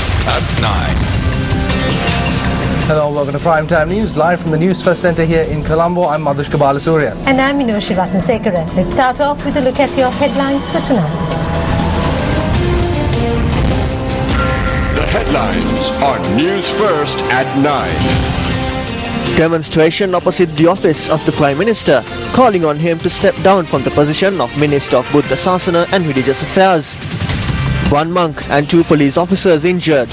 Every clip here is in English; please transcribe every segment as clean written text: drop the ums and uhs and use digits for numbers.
Newsfirst at 9. Hello, welcome to Primetime News, live from the Newsfirst Centre here in Colombo. I'm Madhushka Balasuriya. And I'm Minoshi Ratnasekara. Let's start off with a look at your headlines for tonight. The headlines on Newsfirst at 9. Demonstration opposite the office of the Prime Minister, calling on him to step down from the position of Minister of Buddha Sasana and Religious Affairs. One monk and 2 police officers injured.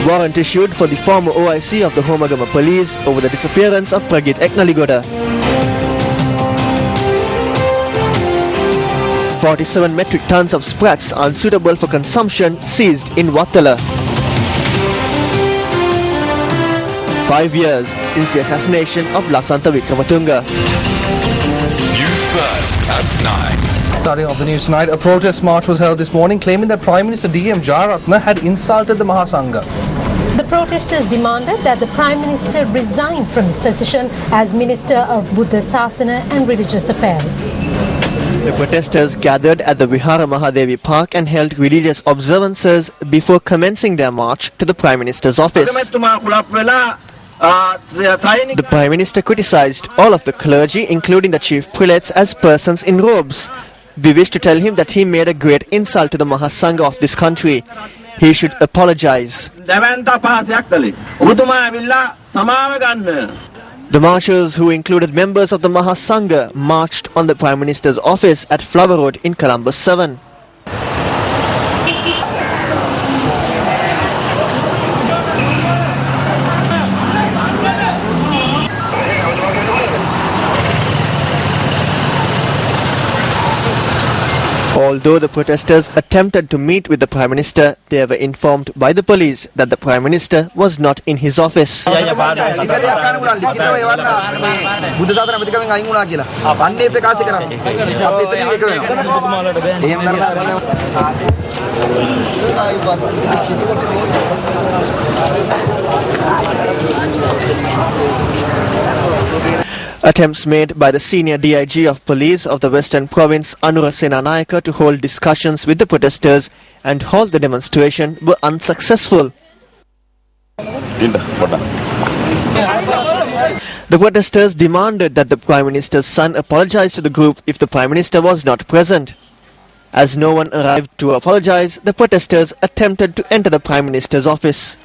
Warrant issued for the former OIC of the Homagama Police over the disappearance of Pragit Eknaligoda. 47 metric tons of sprats unsuitable for consumption seized in Wattala. 5 years since the assassination of Lasantha Wickramatunge. Newsfirst at 9. Starting off the news tonight, a protest march was held this morning claiming that Prime Minister D.M. Jayaratne had insulted the Mahasangha. The protesters demanded that the Prime Minister resign from his position as Minister of Buddha Sasana and Religious Affairs. The protesters gathered at the Vihara Mahadevi Park and held religious observances before commencing their march to the Prime Minister's office. The Prime Minister criticized all of the clergy, including the chief prelates, as persons in robes. We wish to tell him that he made a great insult to the Mahasangha of this country. He should apologize. The marchers, who included members of the Mahasangha, marched on the Prime Minister's office at Flower Road in Colombo 7. Although the protesters attempted to meet with the Prime Minister, they were informed by the police that the Prime Minister was not in his office. Attempts made by the senior DIG of police of the Western Province, Anura Senanayaka, to hold discussions with the protesters and halt the demonstration were unsuccessful. The protesters demanded that the Prime Minister's son apologize to the group if the Prime Minister was not present. As no one arrived to apologize, the protesters attempted to enter the Prime Minister's office.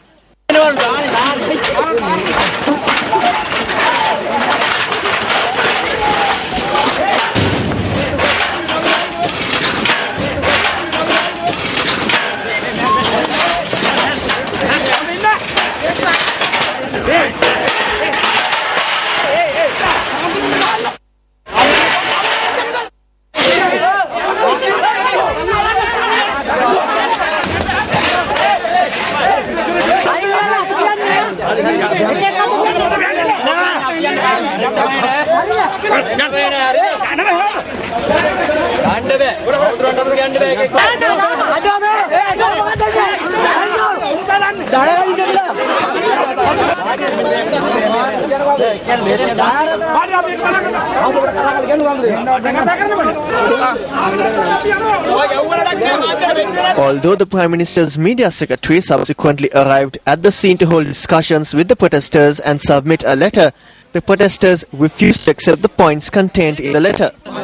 Although the Prime Minister's media secretary subsequently arrived at the scene to hold discussions with the protesters and submit a letter, the protesters refused to accept the points contained in the letter. The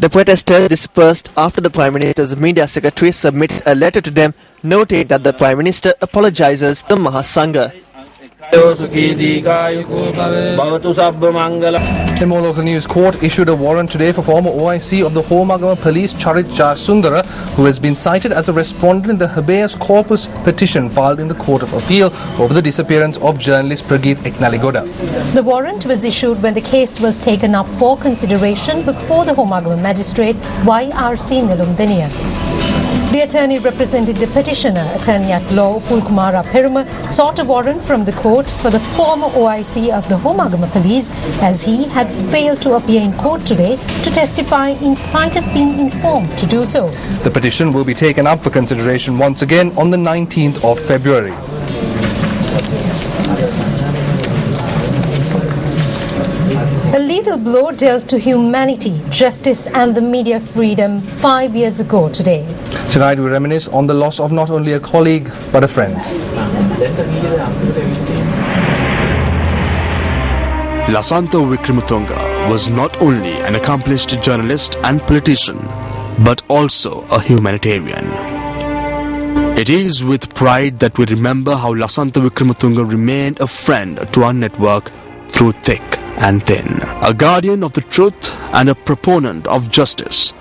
protesters dispersed after the Prime Minister's media secretary submitted a letter to them noting that the Prime Minister apologizes to Mahasangha. In more local news, court issued a warrant today for former OIC of the Homagama Police Charit Jasundara, who has been cited as a respondent in the habeas corpus petition filed in the Court of Appeal over the disappearance of journalist Pragit Eknaligoda. The warrant was issued when the case was taken up for consideration before the Homagama magistrate Y.R.C. Nilumdeniya. The attorney representing the petitioner, attorney at law Pulkumara Peruma, sought a warrant from the court for the former OIC of the Homagama Police as he had failed to appear in court today to testify in spite of being informed to do so. The petition will be taken up for consideration once again on the 19th of February. A lethal blow dealt to humanity, justice and the media freedom 5 years ago today. Tonight we reminisce on the loss of not only a colleague but a friend. Lasantha Wickrematunge was not only an accomplished journalist and politician, but also a humanitarian. It is with pride that we remember how Lasantha Wickrematunge remained a friend to our network through thick and thin. A guardian of the truth and a proponent of justice,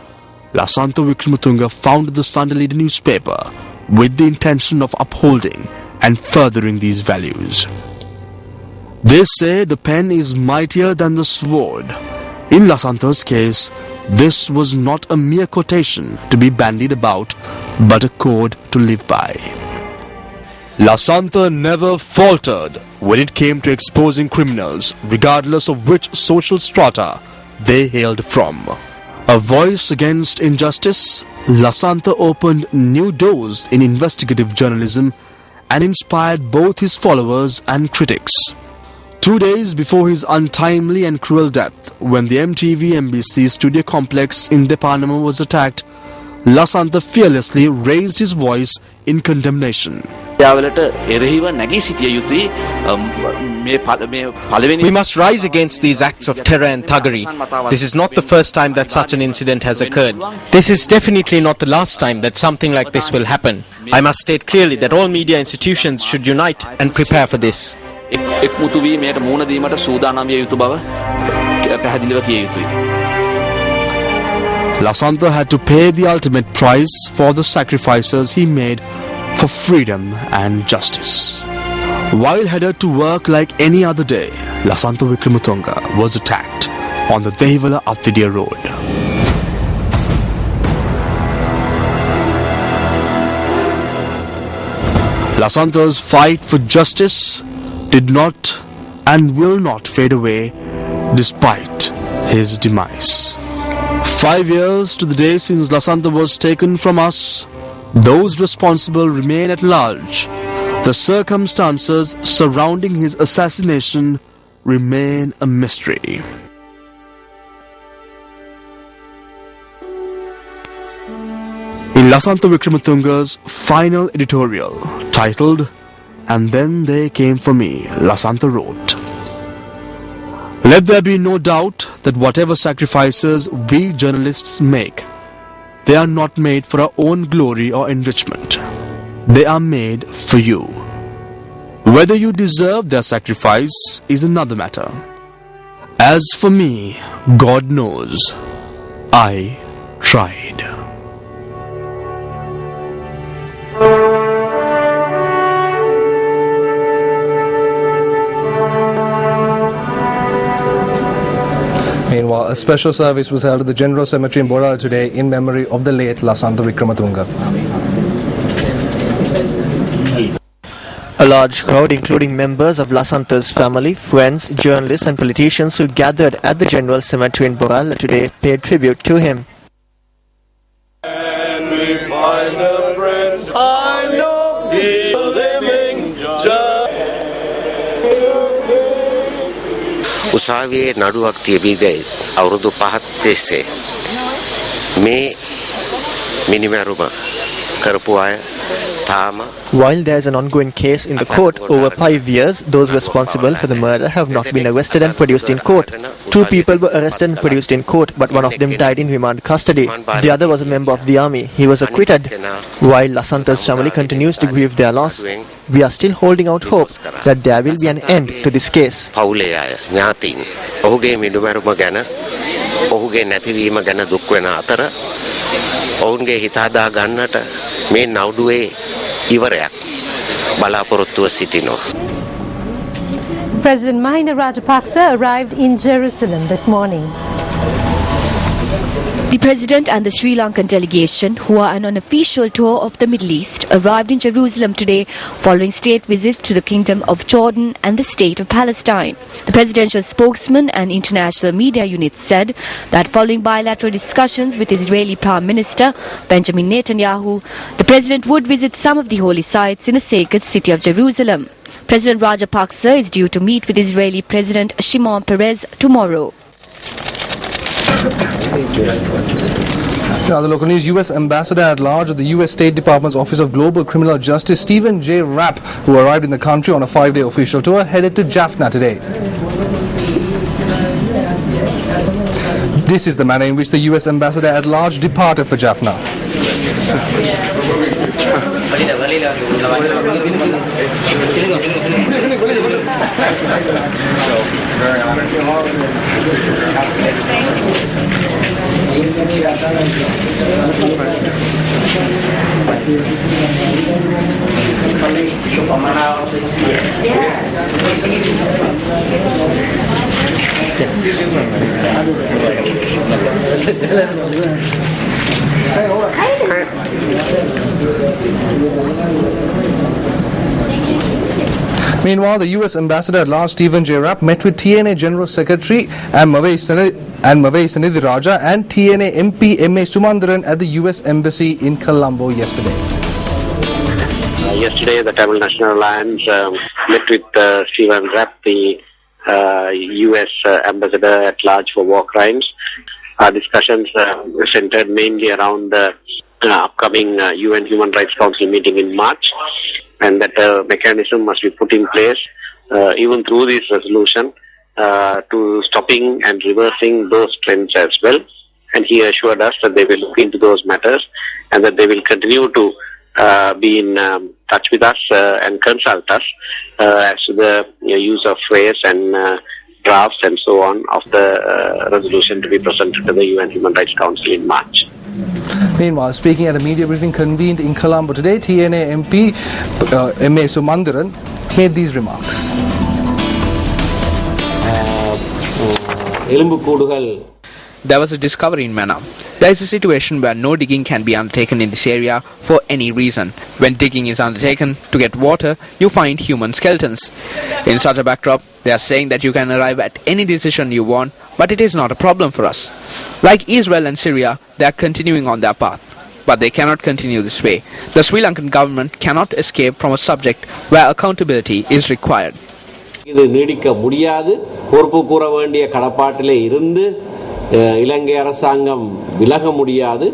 Lasantha Wickrematunge founded the Sunday Leader newspaper with the intention of upholding and furthering these values. They say the pen is mightier than the sword. In Lasantha's case, this was not a mere quotation to be bandied about, but a code to live by. Lasantha never faltered when it came to exposing criminals, regardless of which social strata they hailed from. A voice against injustice, Lasantha opened new doors in investigative journalism and inspired both his followers and critics. 2 days before his untimely and cruel death, when the MTV-MBC studio complex in Deparnama was attacked, Lasantha fearlessly raised his voice in condemnation. We must rise against these acts of terror and thuggery. This is not the first time that such an incident has occurred. This is definitely not the last time that something like this will happen. I must state clearly that all media institutions should unite and prepare for this. Lasantha had to pay the ultimate price for the sacrifices he made for freedom and justice. While headed to work like any other day, Lasantha Wickrematunge was attacked on the Dehiwala Athidiya road. Lasantha's fight for justice did not and will not fade away despite his demise. 5 years to the day since Lasantha was taken from us, those responsible remain at large. The circumstances surrounding his assassination remain a mystery. In Lasantha Wickrematunge's final editorial, titled "And Then They Came For Me," Lasantha wrote, "Let there be no doubt that whatever sacrifices we journalists make, they are not made for our own glory or enrichment. They are made for you. Whether you deserve their sacrifice is another matter. As for me, God knows, I tried." Meanwhile, a special service was held at the General Cemetery in Boral today in memory of the late Lasantha Wickrematunge. A large crowd, including members of Lasantha's family, friends, journalists and politicians who gathered at the General Cemetery in Boral today, paid tribute to him. And we find the friends I know he living just. උසාවියේ නඩුවක් තිබීදී අවුරුදු 5ක් තිස්සේ මේ මිනිමරුම කරපු අය තාම. While there is an ongoing case in the court over 5 years, those responsible for the murder have not been arrested and produced in court. 2 people were arrested and produced in court, but one of them died in remand custody. The other was a member of the army. He was acquitted. While Lasantha's family continues to grieve their loss, we are still holding out hope that there will be an end to this case. පවුලේ අය ඥාතීන් ඔහුගේ මිනිමරුම ගැන ඔහුගේ නැතිවීම ගැන දුක් වෙන අතර ඔවුන්ගේ හිත හදා ගන්නට මේ නවුඩුවේ ඉවරයක් බලාපොරොත්තුව සිටිනවා. President Mahinda Rajapaksa arrived in Jerusalem this morning. The President and the Sri Lankan delegation, who are on an official tour of the Middle East, arrived in Jerusalem today following state visits to the Kingdom of Jordan and the State of Palestine. The presidential spokesman and international media unit said that following bilateral discussions with Israeli Prime Minister Benjamin Netanyahu, the President would visit some of the holy sites in the sacred city of Jerusalem. President Rajapaksa is due to meet with Israeli President Shimon Peres tomorrow. Now, the local news, U.S. Ambassador at Large of the U.S. State Department's Office of Global Criminal Justice, Stephen J. Rapp, who arrived in the country on a 5-day official tour, headed to Jaffna today. This is the manner in which the U.S. Ambassador at Large departed for Jaffna. Meanwhile, the U.S. Ambassador at Large Stephen J. Rapp met with TNA General Secretary Mavai Sanidhiraja and TNA MP M.A. Sumandaran at the U.S. Embassy in Colombo yesterday. Yesterday, the Tamil National Alliance met with Stephen Rapp, the U.S. Ambassador at Large for War Crimes. Our discussions centered mainly around the upcoming UN Human Rights Council meeting in March, and that mechanism must be put in place even through this resolution to stopping and reversing those trends as well. And he assured us that they will look into those matters and that they will continue to be in touch with us and consult us as to the use of phrase and drafts and so on of the resolution to be presented to the UN Human Rights Council in March. Meanwhile, speaking at a media briefing convened in Colombo today, TNA MP M.A. Sumandaran made these remarks. There was a discovery in Manam. There is a situation where no digging can be undertaken in this area for any reason. When digging is undertaken to get water, you find human skeletons. In such a backdrop, they are saying that you can arrive at any decision you want, but it is not a problem for us. Like Israel and Syria, they are continuing on their path. But they cannot continue this way. The Sri Lankan government cannot escape from a subject where accountability is required. இது நீடிக்க முடியாது. பொறுப்பு கூற வேண்டிய கடப்பாட்டிலே இருந்து இலங்கை அரசாங்கம் விலக முடியாது.